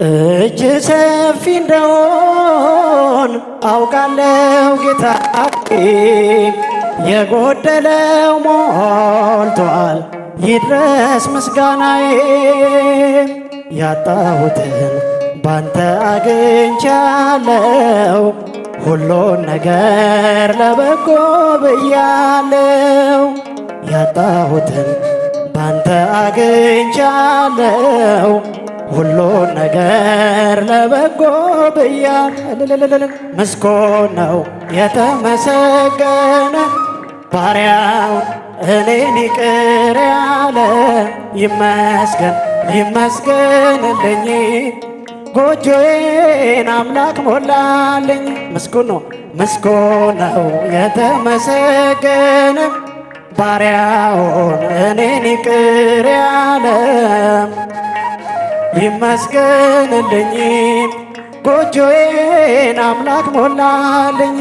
እጅ ሰፊ እንደሆን አውቃለሁ ጌታዬ፣ የጎደለው ሞልቷል ይድረስ ምስጋናዬ። ያጣሁትን ባንተ አግኝቻለሁ፣ ሁሉን ነገር ለበጎ ብያለሁ። ያጣሁትን ባንተ አግኝቻለሁ፣ ሁሉን ነገር ለበጎ ብያለሁ። ምስጉን ነው የተመሰገነ ባሪያውን እኔን ይቅር ያለ። ይመስገን ይመስገንልኝ ጎጆዬን አምላክ ሞላልኝ። ምስጉን ነው የተመሰገነ ባሪያውን እኔን ይቅር ያለ። ይመስገንልኝ ጎጆዬን አምላክ ሞላልኝ።